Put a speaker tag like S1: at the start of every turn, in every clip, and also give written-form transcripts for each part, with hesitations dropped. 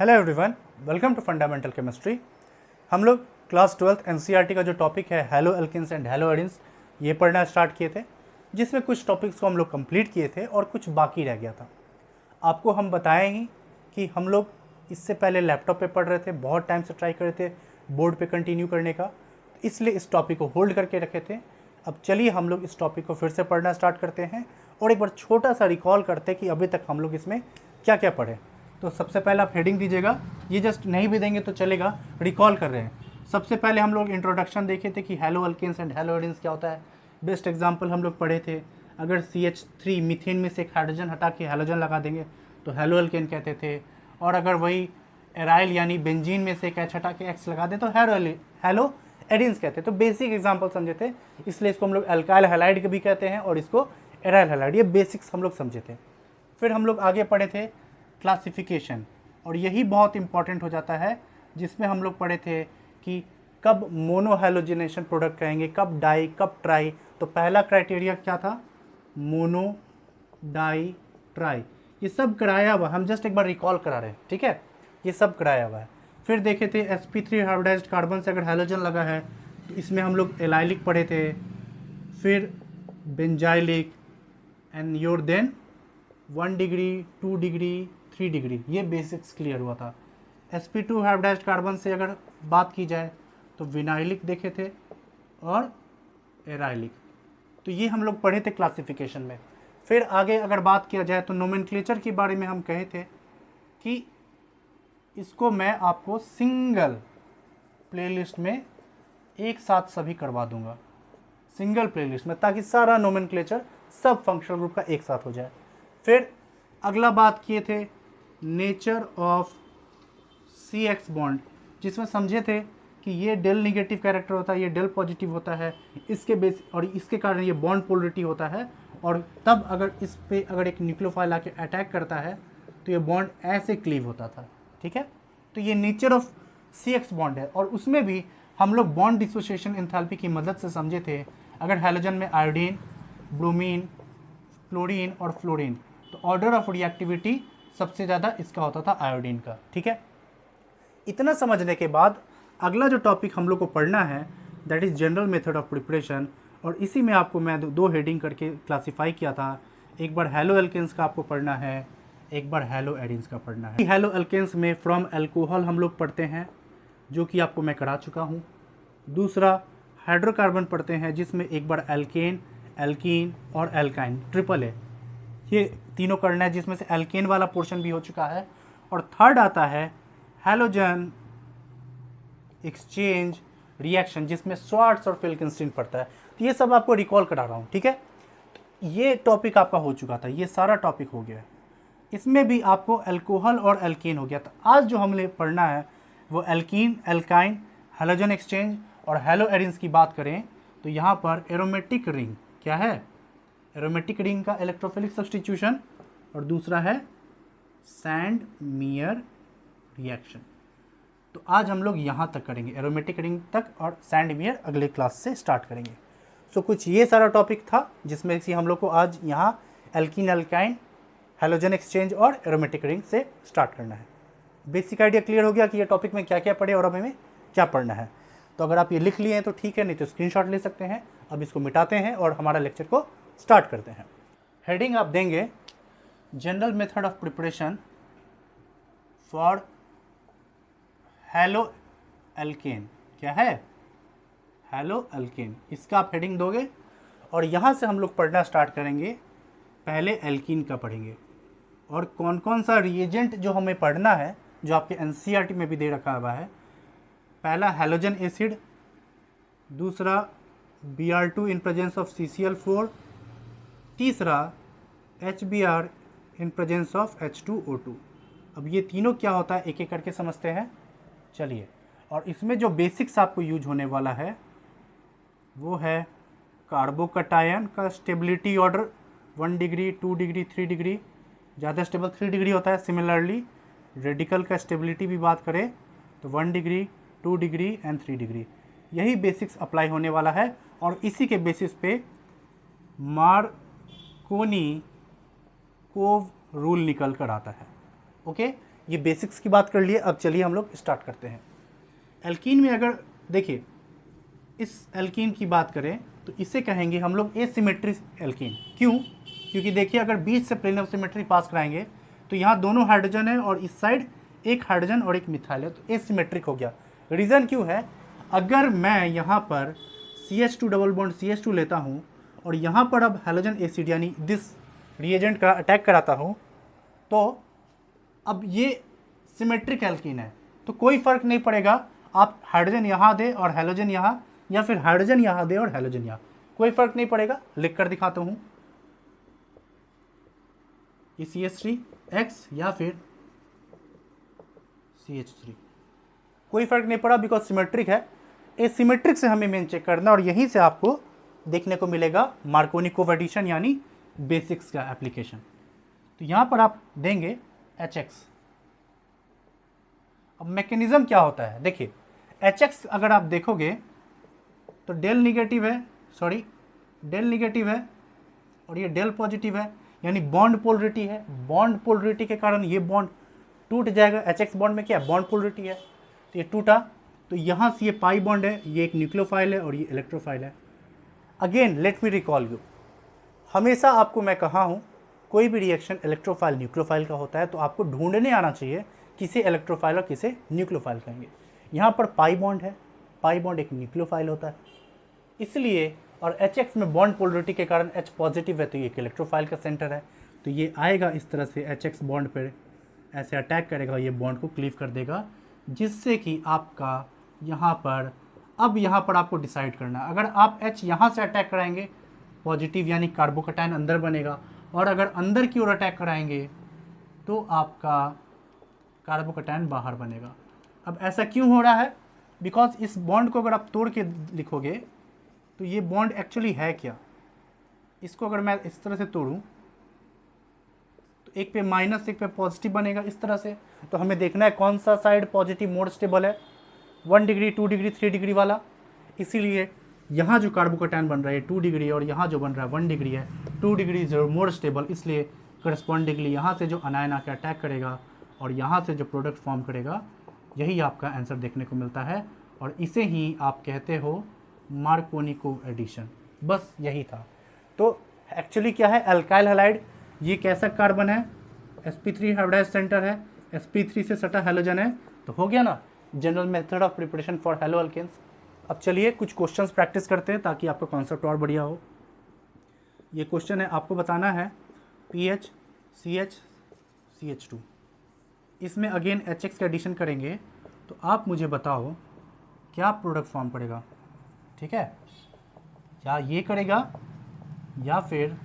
S1: Hello everyone, welcome to fundamental chemistry. हम लोग class 12th NCERT का जो टॉपिक है haloalkanes and haloarenes ये पढ़ना स्टार्ट किए थे, जिसमें कुछ टॉपिक्स को हम लोग कंप्लीट किए थे और कुछ बाकी रह गया था। आपको हम बताएं ही कि हम लोग इससे पहले लैपटॉप पे पढ़ रहे थे, बहुत टाइम से ट्राई कर रहे थे बोर्ड पे कंटिन्यू करने का, इसलिए इस टॉपिक को होल्ड करके रखे थे। अब चलिए हम लोग इस टॉपिक को फिर से पढ़ना स्टार्ट करते हैं और एक बार छोटा सा रिकॉल करते हैं कि अभी तक हम लोग इसमें क्या क्या पढ़े। तो सबसे पहले आप हेडिंग दीजिएगा, ये जस्ट नहीं भी देंगे तो चलेगा, रिकॉल कर रहे हैं। सबसे पहले हम लोग इंट्रोडक्शन देखे थे कि हैलो अल्केन्स एंड हैलो एडिन्स क्या होता है। बेस्ट एग्जांपल हम लोग पढ़े थे, अगर CH3 मीथेन में से एक हाइड्रोजन हटा के हैलोजन लगा देंगे तो हैलो अल्केन कहते थे, और अगर वही एराइल यानी बेंजीन में से एक H हटा के X लगा दें तो हैलो एडिन्स कहते हैं। तो बेसिक एग्जांपल समझे थे, इसलिए इसको हम लोग अल्काइल हैलाइड भी कहते हैं और इसको एराइल हैलाइड, ये बेसिक्स हम लोग समझे थे। फिर हम लोग आगे पढ़े थे क्लासिफिकेशन, और यही बहुत इंपॉर्टेंट हो जाता है, जिसमें हम लोग पढ़े थे कि कब मोनोहैलोजिनेशन प्रोडक्ट कहेंगे, कब डाई, कब ट्राई। तो पहला क्राइटेरिया क्या था, मोनो, डाई, ट्राई, ये सब कराया हुआ, हम जस्ट एक बार रिकॉल करा रहे हैं, ठीक है, ये सब कराया हुआ है। फिर देखे थे sp3 हाइब्रिडाइज्ड कार्बन से अगर हैलोजन लगा है तो इसमें हम लोग एलाइलिक पढ़े थे, फिर benzylic, and your then 1 degree, 2 degree, 3 degree, ये बेसिक्स क्लियर हुआ था। sp2 हाइब्रिडाइज्ड कार्बन से अगर बात की जाए तो विनाइलिक देखे थे और एराइलिक, तो ये हम लोग पढ़े थे क्लासिफिकेशन में। फिर आगे अगर बात किया जाए तो नोमेनक्लेचर के बारे में हम कहे थे कि इसको मैं आपको सिंगल प्लेलिस्ट में एक साथ सभी करवा दूंगा, सिंगल प्लेलिस्ट में, ताकि सारा नोमेनक्लेचर सब फंक्शनल ग्रुप का एक साथ हो जाए। फिर अगला बात किए थे नेचर ऑफ CX बॉन्ड, जिसमें समझे थे कि ये डेल निगेटिव कैरेक्टर होता है, ये डेल पॉजिटिव होता है, इसके बेस और इसके कारण ये बॉन्ड पोलरिटी होता है, और तब अगर इस पे अगर एक न्यूक्लियोफाइल आके अटैक करता है तो ये बॉन्ड ऐसे क्लीव होता था, ठीक है। तो ये नेचर ऑफ CX बॉन्ड है, और उसमें भी हम लोग बॉन्ड डिसोसिएशन एंथैल्पी की मदद से समझे थे, अगर हैलोजन में आयोडीन, ब्रोमीन, क्लोरीन और फ्लोरीन, तो ऑर्डर ऑफ रिएक्टिविटी सबसे ज़्यादा इसका होता था आयोडीन का, ठीक है। इतना समझने के बाद अगला जो टॉपिक हम लोग को पढ़ना है that is general method of preparation, और इसी में आपको मैं दो हेडिंग करके क्लासीफाई किया था। एक बार हैलो एल्केन्स का आपको पढ़ना है, एक बार हैलो एडिन्स का पढ़ना है। हैलो एल्केन्स में फ्रॉम अल्कोहल हम लोग पढ़ते हैं, जो कि आपको मैं करा चुका हूँ। दूसरा हाइड्रोकार्बन पढ़ते हैं, जिसमें एक बार एल्केन, एल्कीन और एल्काइन ट्रिपल है, ये तीनों करना है, जिसमें से एल्केन वाला पोर्शन भी हो चुका है। और थर्ड आता है हैलोजन एक्सचेंज रिएक्शन, जिसमें स्वार्ट्स और फिल्किंस्टीन पड़ता है। तो ये सब आपको रिकॉल करा रहा हूँ, ठीक है। ये टॉपिक आपका हो चुका था, ये सारा टॉपिक हो गया। इसमें भी आपको अल्कोहल और एल्केन हो गया था। आज जो हमने पढ़ना है वो एल्कीन, एल्काइन, हैलोजन एक्सचेंज और हैलो एडिन्स की बात करें तो यहाँ पर एरोमेटिक रिंग क्या है, एरोमेटिक रिंग का इलेक्ट्रोफिलिक सब्स्टिट्यूशन, और दूसरा है सैंड मियर रिएक्शन। तो आज हम लोग यहाँ तक करेंगे, एरोमेटिक रिंग तक, और सैंड मियर अगले क्लास से स्टार्ट करेंगे। सो कुछ ये सारा टॉपिक था, जिसमें से हम लोग को आज यहाँ एल्कीन, एल्काइन, हैलोजन एक्सचेंज और एरोमेटिक रिंग से स्टार्ट करना है। बेसिक आइडिया क्लियर हो गया कि ये टॉपिक में क्या क्या पढ़े और अब हमें क्या पढ़ना है। तो अगर आप ये लिख लिए हैं तो ठीक है, नहीं तो स्क्रीनशॉट ले सकते हैं। अब इसको मिटाते हैं और हमारा लेक्चर को स्टार्ट करते हैं। हेडिंग आप देंगे general method of preparation for haloalkane, क्या है, हैलो एल्केन, इसका आप हेडिंग दोगे। और यहाँ से हम लोग पढ़ना स्टार्ट करेंगे। पहले एल्कीन का पढ़ेंगे, और कौन कौन सा रिएजेंट जो हमें पढ़ना है, जो आपके एनसीईआरटी में भी दे रखा हुआ है। पहला हैलोजन एसिड, दूसरा Br2 in presence of CCl4, तीसरा HBr in presence of H2O2। अब ये तीनों क्या होता है एक एक करके समझते हैं, चलिए। और इसमें जो बेसिक्स आपको यूज होने वाला है वो है कार्बोकटायन का stability order 1 degree, 2 degree, 3 degree, ज़्यादा स्टेबल 3 डिग्री होता है। सिमिलरली रेडिकल का स्टेबिलिटी भी बात करें तो 1 डिग्री, 2 डिग्री एंड 3 डिग्री, यही बेसिक्स अप्लाई होने वाला है। और इसी के बेसिस पे मार्कोनी कोव रूल निकल कर आता है, ओके। ये बेसिक्स की बात कर लिए। अब चलिए हम लोग स्टार्ट करते हैं। एल्कीन में अगर देखिए, इस एल्कीन की बात करें तो इसे कहेंगे हम लोग एसिमेट्रिक एल्कीन। क्यों? क्योंकि देखिए अगर बीच से प्लेन ऑफ सिमेट्री पास कराएंगे तो यहाँ दोनों हाइड्रोजन है और इस साइड एक हाइड्रोजन और एक मिथाइल है, तो एसिमेट्रिक हो गया। रीज़न क्यों है? अगर मैं यहाँ पर CH2 डबल बॉन्ड CH2 लेता हूँ और यहाँ पर अब हैलोजन एसिड यानी दिस रिएजेंट का अटैक कराता हूँ, तो अब ये सिमेट्रिक एल्कीन है, तो कोई फ़र्क नहीं पड़ेगा आप हाइड्रोजन यहाँ दे और हैलोजन यहाँ, या फिर हाइड्रोजन यहाँ दे और हैलोजन यहाँ, कोई फ़र्क नहीं पड़ेगा। लिख कर दिखाता हूँ, ये CH3X या फिर CH3, कोई फ़र्क नहीं पड़ा बिकॉज सिमेट्रिक है। एसिमेट्रिक से हमें मेन चेक करना और यहीं से आपको देखने को मिलेगा मार्कोनी कोएफिशिएंट यानी बेसिक्स का एप्लीकेशन। तो यहाँ पर आप देंगे HX। अब मैकेनिज्म क्या होता है देखिए, HX अगर आप देखोगे तो डेल निगेटिव है और ये डेल पॉजिटिव है, यानी बॉन्ड पोलरिटी है। बॉन्ड पोलरिटी के कारण ये बॉन्ड टूट जाएगा। HX बॉन्ड में क्या है? बॉन्ड पोलरिटी है, तो ये टूटा। तो यहाँ से ये पाई बॉन्ड है, ये एक न्यूक्लियोफाइल है और ये इलेक्ट्रोफाइल है। Again let me recall you, हमेशा आपको मैं कहा हूँ कोई भी रिएक्शन इलेक्ट्रोफाइल न्यूक्लियोफाइल का होता है तो आपको ढूंढने आना चाहिए किसे इलेक्ट्रोफाइल और किसे न्यूक्लियोफाइल कहेंगे। यहाँ पर पाई बॉन्ड है, पाई बॉन्ड एक न्यूक्लियोफाइल होता है इसलिए, और HX में बॉन्ड पोलरिटी के कारण H पॉजिटिव है तो ये एक इलेक्ट्रोफाइल का सेंटर है। तो ये आएगा इस तरह से HX बॉन्ड पर ऐसे अटैक करेगा, ये बॉन्ड को क्लीव कर देगा, जिससे कि आपका यहाँ पर, अब यहाँ पर आपको डिसाइड करना है। अगर आप H यहाँ से अटैक कराएंगे पॉजिटिव यानी कार्बोकैटायन अंदर बनेगा, और अगर अंदर की ओर अटैक कराएंगे तो आपका कार्बोकैटायन बाहर बनेगा। अब ऐसा क्यों हो रहा है? बिकॉज इस बॉन्ड को अगर आप तोड़ के लिखोगे तो ये बॉन्ड एक्चुअली है क्या, इसको अगर मैं इस तरह से तोड़ूं तो एक पे माइनस एक पे पॉजिटिव बनेगा इस तरह से। तो हमें देखना है कौन सा साइड पॉजिटिव मोड स्टेबल है, 1 डिग्री 2 डिग्री 3 डिग्री वाला। इसीलिए यहाँ जो कार्बोकैटायन बन रहा है 2 डिग्री और यहाँ जो बन रहा है 1 डिग्री है, 2 डिग्री जो मोड स्टेबल, इसलिए करस्पॉन्डिंगली यहाँ से जो अनायन आकर अटैक करेगा और यहाँ से जो प्रोडक्ट फॉर्म करेगा, यही आपका आंसर देखने को मिलता है। और इसे ही आप कहते हो मार्कोनी कोएडिशन। बस यही था। तो एक्चुअली क्या है, अल्काइल हैलाइड, ये कैसा कार्बन है, sp3 हाइब्रिडाइज्ड सेंटर है, sp3 से सटा हैलोजन है। तो हो गया ना general method of preparation for haloalkanes. अब चलिए कुछ क्वेश्चंस प्रैक्टिस करते हैं ताकि आपका कॉन्सेप्ट और बढ़िया हो। ये क्वेश्चन है, आपको बताना है PH CH CH2, इसमें अगेन HX का एडिशन करेंगे तो आप मुझे बताओ क्या प्रोडक्ट फॉर्म करेगा। ठीक है, या ये करेगा या फिर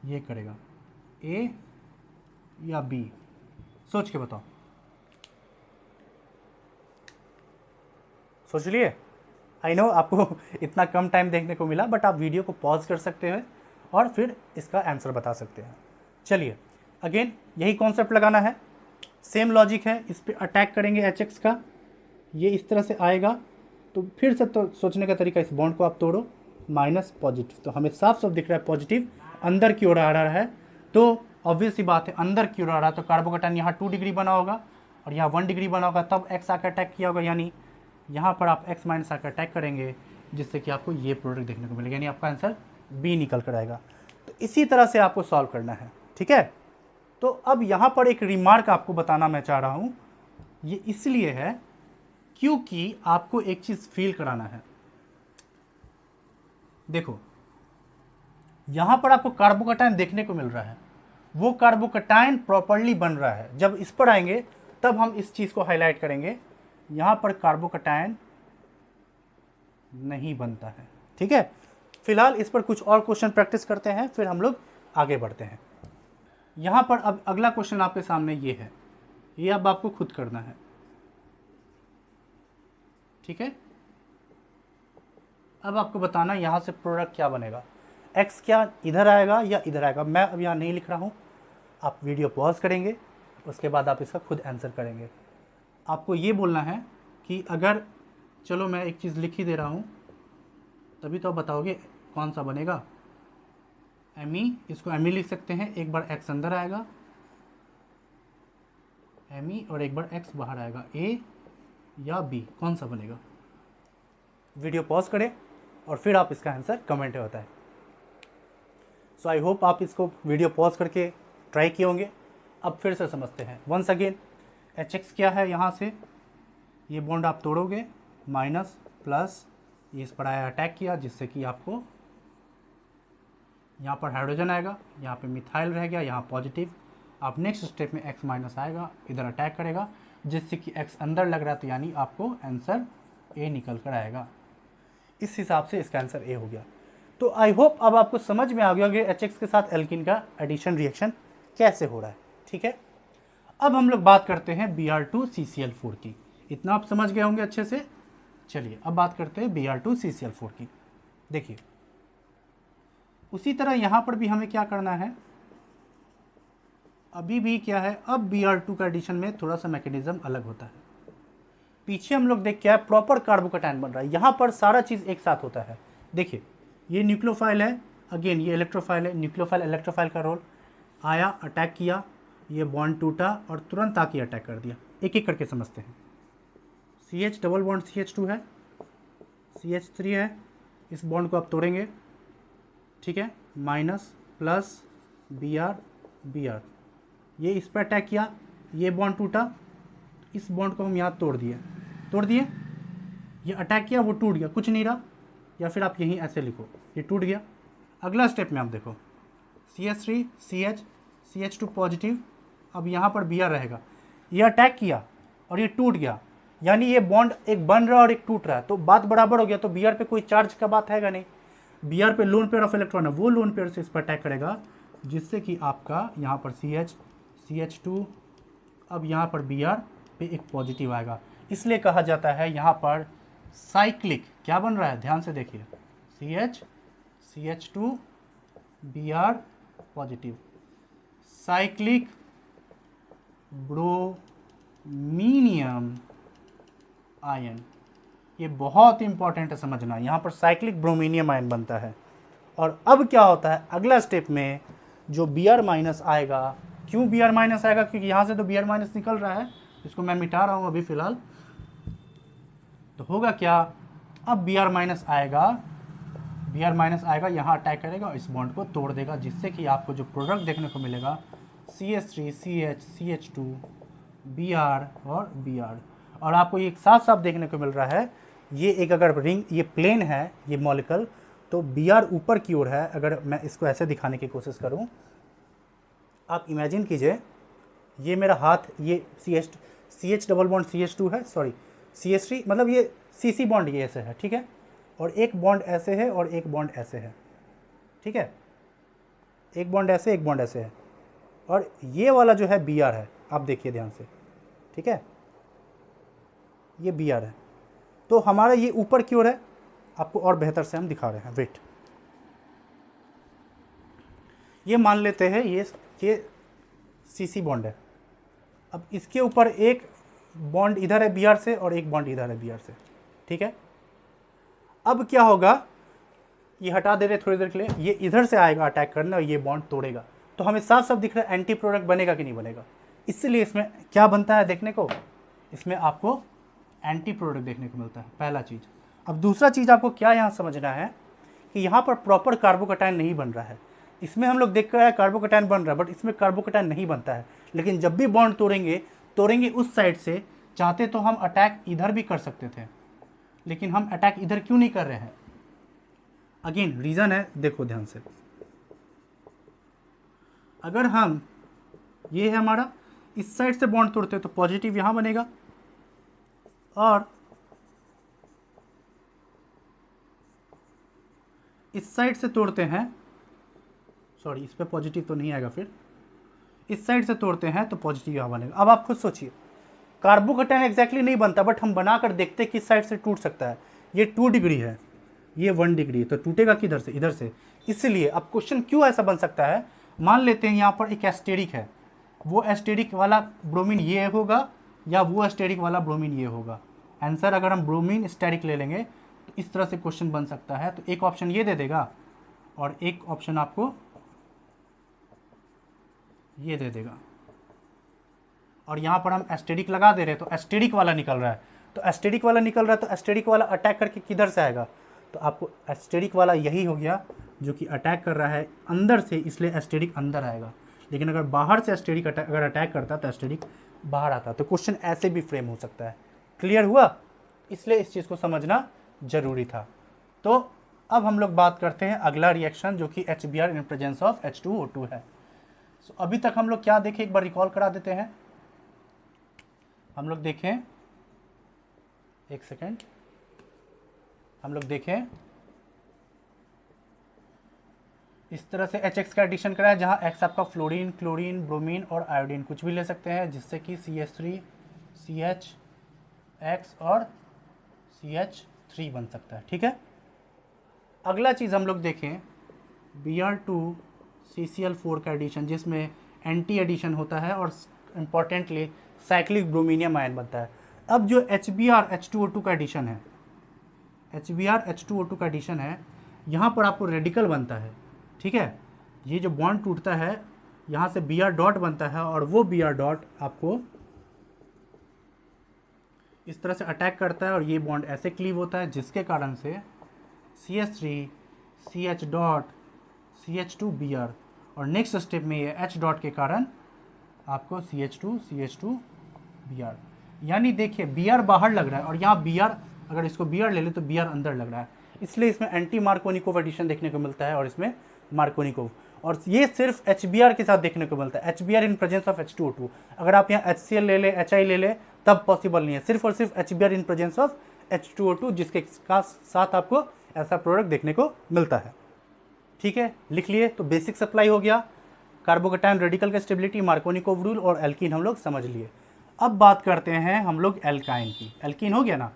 S1: ये करेगा, A या B, सोच के बताओ। सोच लिए? आई नो आपको इतना कम टाइम देखने को मिला, बट आप वीडियो को पॉज कर सकते हैं और फिर इसका आंसर बता सकते हैं। चलिए अगेन यही कॉन्सेप्ट लगाना है, सेम लॉजिक है। इस पर अटैक करेंगे HX का, ये इस तरह से आएगा तो फिर से तो सोचने का तरीका, इस बॉन्ड को आप तोड़ो, माइनस पॉजिटिव, तो हमें साफ साफ दिख रहा है पॉजिटिव अंदर की ओर आ रहा है। तो ऑब्वियस सी बात है अंदर की ओर आ रहा है तो कार्बोकैटायन यहाँ 2 डिग्री बना होगा और यहाँ 1 डिग्री बना होगा, तब X आकर अटैक किया होगा, यानी यहाँ पर आप X माइनस आकर अटैक करेंगे जिससे कि आपको ये प्रोडक्ट देखने को मिलेगा, यानी आपका आंसर B निकल कर आएगा। तो इसी तरह से आपको सॉल्व करना है। ठीक है, तो अब यहाँ पर एक रिमार्क आपको बताना मैं चाह रहा हूँ, ये इसलिए है क्योंकि आपको एक चीज़ फील कराना है। देखो यहाँ पर आपको कार्बोकैटायन देखने को मिल रहा है, वो कार्बोकैटायन प्रॉपर्ली बन रहा है। जब इस पर आएंगे तब हम इस चीज़ को हाईलाइट करेंगे, यहाँ पर कार्बोकैटायन नहीं बनता है। ठीक है, फिलहाल इस पर कुछ और क्वेश्चन प्रैक्टिस करते हैं, फिर हम लोग आगे बढ़ते हैं। यहाँ पर अब अगला क्वेश्चन आपके सामने ये है, ये अब आपको खुद करना है। ठीक है, अब आपको बताना यहाँ से प्रोडक्ट क्या बनेगा, X क्या इधर आएगा या इधर आएगा। मैं अब यहाँ नहीं लिख रहा हूँ, आप वीडियो पॉज करेंगे, उसके बाद आप इसका खुद आंसर करेंगे। आपको ये बोलना है कि अगर, चलो मैं एक चीज़ लिख ही दे रहा हूँ तभी तो आप बताओगे कौन सा बनेगा। Me, इसको Me लिख सकते हैं, एक बार X अंदर आएगा Me और एक बार x बाहर आएगा, A या B, कौन सा बनेगा? वीडियो पॉज करें और फिर आप इसका आंसर कमेंट में बताएं। सो आई होप आप इसको वीडियो पॉज करके ट्राई किए होंगे। अब फिर से समझते हैं वंस अगेन। HX क्या है? यहाँ से ये बॉन्ड आप तोड़ोगे, माइनस प्लस, ये इस पर आया अटैक किया, जिससे कि आपको यहाँ पर हाइड्रोजन आएगा, यहाँ पे मिथाइल रह गया, यहाँ पॉजिटिव। आप नेक्स्ट स्टेप में X माइनस आएगा, इधर अटैक करेगा, जिससे कि X अंदर लग रहा है, तो यानी आपको आंसर A निकल कर आएगा। इस हिसाब से इसका आंसर A हो गया। तो आई होप अब आपको समझ में आ गया कि HX के साथ एल्कीन का एडिशन रिएक्शन कैसे हो रहा है। ठीक है, अब हम लोग बात करते हैं Br2CCl4 की। इतना आप समझ गए होंगे अच्छे से। चलिए अब बात करते हैं Br2CCl4 की। देखिए उसी तरह यहाँ पर भी हमें क्या करना है, अभी भी क्या है, अब Br2 का एडिशन में थोड़ा सा मैकेनिज्म अलग होता है। पीछे हम लोग देख क्या है, प्रॉपर कार्बोकैटायन बन रहा है, यहाँ पर सारा चीज़ एक साथ होता है। देखिए ये न्यूक्लियोफाइल है, अगेन ये इलेक्ट्रोफाइल है, न्यूक्लियोफाइल इलेक्ट्रोफाइल का रोल आया, अटैक किया, ये बॉन्ड टूटा और तुरंत आके अटैक कर दिया। एक एक करके समझते हैं। CH डबल बॉन्ड CH2 है, CH3 है, इस बॉन्ड को आप तोड़ेंगे, ठीक है, माइनस प्लस Br, ये इस पर अटैक किया, ये बॉन्ड टूटा, इस बॉन्ड को हम यहाँ तोड़ दिए, ये अटैक किया, वो टूट गया, कुछ नहीं रहा, या फिर आप यहीं ऐसे लिखो, ये टूट गया। अगला स्टेप में आप देखो, CH3 CH CH2 पॉजिटिव, अब यहाँ पर Br रहेगा, ये अटैक किया और ये टूट गया, यानी ये बॉन्ड एक बन रहा है और एक टूट रहा है, तो बात बराबर हो गया। तो Br पे कोई चार्ज का बात हैगा नहीं, Br पे लोन पेयर ऑफ इलेक्ट्रॉन है, वो लोन पेयर से इस पर अटैक करेगा, जिससे कि आपका यहाँ पर CH CH2, अब यहाँ पर Br पे एक पॉजिटिव आएगा। इसलिए कहा जाता है यहाँ पर साइक्लिक क्या बन रहा है, ध्यान से देखिए, CH CH2 Br positive, cyclic bromonium ion. ये बहुत इंपॉर्टेंट है समझना, यहाँ पर साइक्लिक ब्रोमीनियम आयन बनता है। और अब क्या होता है अगला स्टेप में, जो Br माइनस आएगा, क्यों Br माइनस आएगा, क्योंकि यहाँ से तो Br माइनस निकल रहा है, इसको मैं मिटा रहा हूँ अभी फ़िलहाल। तो होगा क्या, अब Br माइनस आएगा, यहाँ अटैक करेगा और इस बॉन्ड को तोड़ देगा, जिससे कि आपको जो प्रोडक्ट देखने को मिलेगा CH3 CH CH2 Br और Br। और आपको ये साफ साफ देखने को मिल रहा है, ये एक अगर रिंग, ये प्लेन है, ये मॉलिक्यूल, तो Br ऊपर की ओर है। अगर मैं इसको ऐसे दिखाने की कोशिश करूं, आप इमेजिन कीजिए, ये मेरा हाथ, ये CH डबल बॉन्ड CH2 है, सॉरी CH3, मतलब ये CC बॉन्ड ये ऐसे है, ठीक है, और एक बॉन्ड ऐसे है और एक बॉन्ड ऐसे है, ठीक है, एक बॉन्ड ऐसे, एक बॉन्ड ऐसे है, और ये वाला जो है Br है, आप देखिए ध्यान से, ठीक है, ये Br है। तो हमारा ये ऊपर की ओर है, आपको और बेहतर से हम दिखा रहे हैं, वेट, ये मान लेते हैं ये CC बॉन्ड है। अब इसके ऊपर एक बॉन्ड इधर है Br से और एक बॉन्ड इधर है Br से, ठीक है। अब क्या होगा, ये हटा दे रहे थोड़ी देर के लिए, ये इधर से आएगा अटैक करने और ये बॉन्ड तोड़ेगा। तो हमें साफ साफ दिख रहा है एंटी प्रोडक्ट बनेगा कि नहीं बनेगा। इसलिए इसमें क्या बनता है देखने को, इसमें आपको एंटी प्रोडक्ट देखने को मिलता है, पहला चीज़। अब दूसरा चीज़ आपको क्या यहाँ समझना है कि यहाँ पर प्रॉपर कार्बोकैटायन नहीं बन रहा है। इसमें हम लोग देख रहे हैं कार्बोकैटायन बन रहा है, बट इसमें कार्बोकैटायन नहीं बनता है। लेकिन जब भी बॉन्ड तोड़ेंगे उस साइड से, चाहते तो हम अटैक इधर भी कर सकते थे, लेकिन हम अटैक इधर क्यों नहीं कर रहे हैं, अगेन रीज़न है, देखो ध्यान से। अगर हम, ये है हमारा, इस साइड से बॉन्ड तोड़ते तो पॉजिटिव यहाँ बनेगा, और इस साइड से तोड़ते हैं, सॉरी इस पे पॉजिटिव तो नहीं आएगा, फिर इस साइड से तोड़ते हैं तो पॉजिटिव यहाँ बनेगा। अब आप खुद सोचिए, कार्बोकैटायन एग्जैक्टली नहीं बनता, बट हम बनाकर देखते किस साइड से टूट सकता है। ये 2 डिग्री है, ये 1 डिग्री है, तो टूटेगा किधर से, इधर से। इसलिए अब क्वेश्चन क्यों ऐसा बन सकता है, मान लेते हैं यहाँ पर एक एस्टेरिक है, वो एस्टेरिक वाला ब्रोमीन ये होगा या वो एस्टेरिक वाला ब्रोमीन ये होगा। आंसर अगर हम ब्रोमीन स्टेरिक ले लेंगे तो इस तरह से क्वेश्चन बन सकता है। तो एक ऑप्शन ये दे देगा और एक ऑप्शन आपको ये दे देगा। और यहाँ पर हम एस्टेरिक लगा दे रहे हैं, तो एस्टेरिक वाला निकल रहा है। तो एस्टेरिक वाला निकल रहा है, तो एस्टेरिक वाला अटैक करके किधर से आएगा? तो आपको एस्टेरिक वाला यही हो गया जो कि अटैक कर रहा है अंदर से, इसलिए एस्टेरिक अंदर आएगा। लेकिन अगर बाहर से एस्टेरिक अगर अटैक करता तो एस्टेरिक बाहर आता। तो क्वेश्चन ऐसे भी फ्रेम हो सकता है। क्लियर हुआ? इसलिए इस चीज़ को समझना जरूरी था। तो अब हम लोग बात करते हैं अगला रिएक्शन जो कि HBr in presence of H2O2 है। सो अभी तक हम लोग क्या देखें, एक बार रिकॉल करा देते हैं। हम लोग देखें, एक सेकेंड, हम लोग देखें इस तरह से HX का एडिशन कराया जहां X आपका फ्लोरीन, क्लोरीन, ब्रोमीन और आयोडीन कुछ भी ले सकते हैं, जिससे कि CH3 CHX और CH3 बन सकता है। ठीक है, अगला चीज़ हम लोग देखें Br2 CCl4 का एडिशन, जिसमें एंटी एडिशन होता है और इम्पॉर्टेंटली साइक्लिक ब्रोमीनियम आयन बनता है। अब जो HBr H2O2 का एडिशन है, HBr H2O2 का एडिशन है, यहाँ पर आपको रेडिकल बनता है। ठीक है, ये जो बॉन्ड टूटता है यहाँ से Br डॉट बनता है और वो Br डॉट आपको इस तरह से अटैक करता है और ये बॉन्ड ऐसे क्लीव होता है, जिसके कारण से CH3 CH dot CH2 Br और नेक्स्ट स्टेप में ये H डॉट के कारण आपको CH2 Br, यानी देखिए Br बाहर लग रहा है और यहाँ Br, अगर इसको Br ले ले तो Br अंदर लग रहा है, इसलिए इसमें एंटी मार्कोनिकोव एडिशन देखने को मिलता है और इसमें मार्कोनिकोव। और ये सिर्फ HBr के साथ देखने को मिलता है, HBr in presence of H2O2। अगर आप यहाँ HCl ले ले, HI ले ले, तब पॉसिबल नहीं है। सिर्फ और सिर्फ HBr in presence of H2O2 जिसके साथ आपको ऐसा प्रोडक्ट देखने को मिलता है। ठीक है, लिख लिए। तो बेसिक सप्लाई हो गया, कार्बोकैटायन रेडिकल का स्टेबिलिटी, मार्कोनिकोव रूल और एल्कीन हम लोग समझ लिए। अब बात करते हैं हम लोग एल्काइन की। एल्कीन हो गया ना,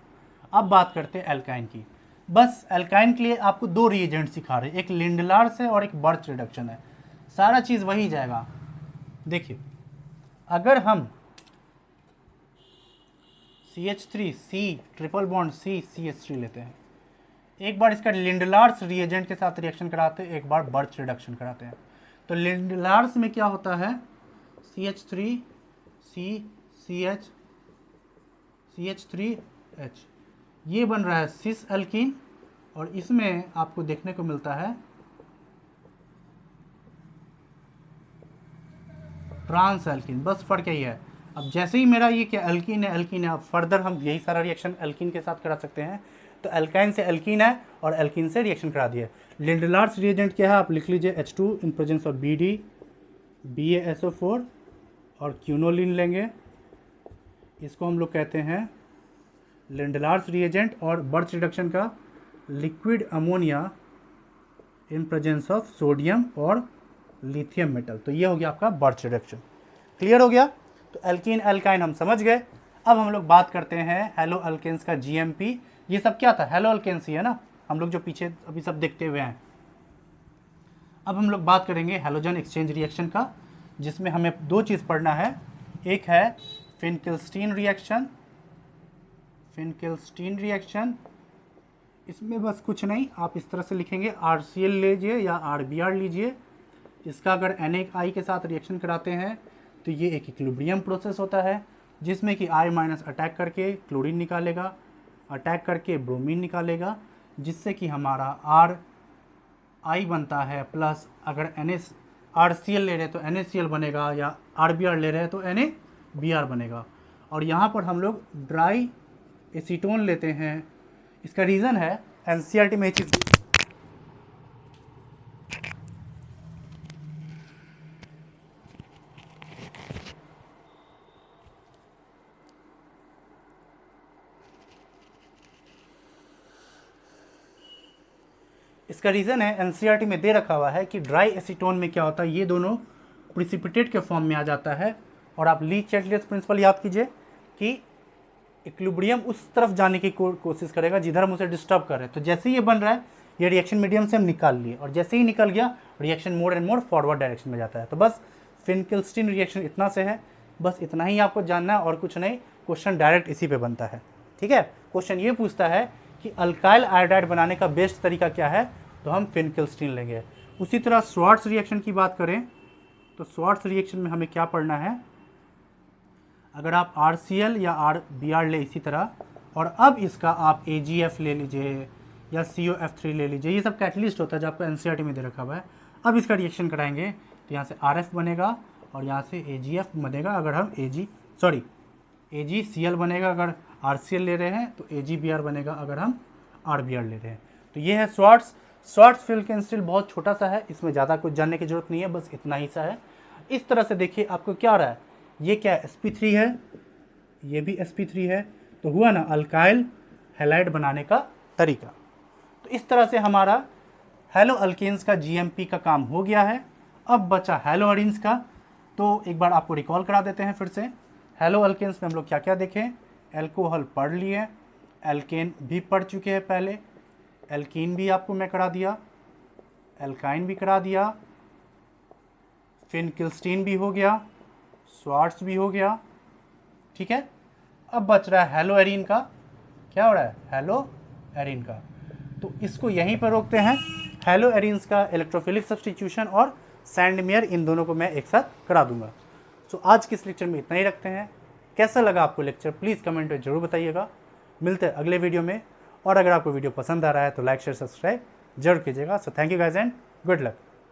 S1: अब बात करते हैं एल्काइन की। बस एल्काइन के लिए आपको दो रिएजेंट सिखा रहे हैं, एक लिंडलार्स है और एक बर्च रिडक्शन है। सारा चीज़ वही जाएगा। देखिए, अगर हम CH3 C triple bond C CH3 लेते हैं, एक बार इसका लिंडलार्स रिएजेंट के साथ रिएक्शन कराते हैं, एक बार बर्च रिडक्शन कराते हैं। तो लिंडलार्स में क्या होता है, CH3 C CH CH3H, ये बन रहा है सिस एल्कीन और इसमें आपको देखने को मिलता है ट्रांस एल्कीन। बस फर्क यही है। अब जैसे ही मेरा ये क्या एल्कीन है, एल्कीन है, अब फर्दर हम यही सारा रिएक्शन एल्कीन के साथ करा सकते हैं। तो एल्काइन से एल्कीन है और एल्कीन से रिएक्शन करा दिए। लिंडलार्स रिएजेंट क्या है, आप लिख लीजिए H2 in presence of BD BaSO4 और क्यूनोलिन लेंगे, इसको हम लोग कहते हैं लिंडलार्स रिएजेंट। और बर्च रिडक्शन का liquid ammonia in presence of sodium और लिथियम मेटल। तो ये हो गया आपका बर्च रिडक्शन। क्लियर हो गया? तो एल्कीन एल्काइन हम समझ गए। अब हम लोग बात करते हैं हेलो एल्केन्स का GMP। ये सब क्या था, हेलो एल्केन्स ही है ना, हम लोग जो पीछे अभी सब देखते हुए हैं। अब हम लोग बात करेंगे हैलोजन एक्सचेंज रिएक्शन का, जिसमें हमें दो चीज़ पढ़ना है। एक है फिनकिल्स्टीन रिएक्शन, फिनकिल्स्टीन रिएक्शन, इसमें बस कुछ नहीं, आप इस तरह से लिखेंगे RCl लीजिए या RBr लीजिए। इसका अगर NaI के साथ रिएक्शन कराते हैं तो ये एक इक्विलिब्रियम प्रोसेस होता है, जिसमें कि I- अटैक करके क्लोरीन निकालेगा, अटैक करके ब्रोमीन निकालेगा, जिससे कि हमारा RI बनता है प्लस अगर RCl ले रहे हैं तो NaCl बनेगा, या RBr ले रहे हैं तो NaBr बनेगा। और यहाँ पर हम लोग ड्राई एसीटोन लेते हैं। इसका रीज़न है NCERT में ये चीज़ इसका रीज़न है NCERT में दे रखा हुआ है कि ड्राई एसीटोन में क्या होता है, ये दोनों प्रिसिपिटेट के फॉर्म में आ जाता है। और आप ली चैटलियस प्रिंसिपल याद कीजिए कि इक्विलिब्रियम उस तरफ जाने की कोशिश करेगा जिधर हम उसे डिस्टर्ब कर रहे हैं। तो जैसे ही ये बन रहा है, ये रिएक्शन मीडियम से हम निकाल लिए और जैसे ही निकल गया reaction more and more forward direction में जाता है। तो बस फिनकिल्स्टीन रिएक्शन इतना से है, बस इतना ही आपको जानना है और कुछ नहीं। क्वेश्चन डायरेक्ट इसी पे बनता है। ठीक है, क्वेश्चन ये पूछता है कि अल्काइल आयोडाइड बनाने का बेस्ट तरीका क्या है, तो हम फिनकिल्स्टीन लेंगे। उसी तरह स्वार्ट्स रिएक्शन की बात करें तो स्वार्ट्स रिएक्शन में हमें क्या पढ़ना है, अगर आप RCl या RBr ले इसी तरह, और अब इसका आप AgF ले लीजिए या COF3 ले लीजिए, ये सब कैटलिस्ट होता है जो आपको NCERT में दे रखा हुआ है। अब इसका रिएक्शन कराएंगे तो यहाँ से RF बनेगा और यहाँ से AgF बनेगा अगर हम AgCl बनेगा अगर RCl ले रहे हैं, तो AgBr बनेगा अगर हम RBr ले रहे हैं। तो ये है श्वार्ट्ज फिल्केंस्टील, बहुत छोटा सा है, इसमें ज़्यादा कुछ जानने की जरूरत नहीं है, बस इतना ही सा है। इस तरह से देखिए आपको क्या हो रहा है, ये क्या है, sp3 है, ये भी sp3 है, तो हुआ ना अल्काइल हैलाइड बनाने का तरीका। तो इस तरह से हमारा हैलो अल्केन्स का GMP का काम हो गया है। अब बचा हैलो एरिन्स का, तो एक बार आपको रिकॉल करा देते हैं फिर से। हैलो अल्केन्स में हम लोग क्या क्या देखें, एल्कोहल पढ़ लिए, एल्केन भी पढ़ चुके हैं पहले, एल्कीन भी आपको मैं करा दिया, एल्काइन भी करा दिया, फिनकिल्स्टीन भी हो गया, श्वार्ट्ज भी हो गया, ठीक है। अब बच रहा है हैलो एरिन का, क्या हो रहा है, हैलो एरिन का। तो इसको यहीं पर रोकते हैं। हैलो एरिन्स का इलेक्ट्रोफिलिक सब्स्टिट्यूशन और सैंडमेयर, इन दोनों को मैं एक साथ करा दूंगा। सो आज के इस लेक्चर में इतना ही रखते हैं। कैसा लगा आपको लेक्चर, प्लीज़ कमेंट में जरूर बताइएगा। मिलते हैं अगले वीडियो में, और अगर आपको वीडियो पसंद आ रहा है तो लाइक शेयर सब्सक्राइब जरूर कीजिएगा। So thank you guys and good luck.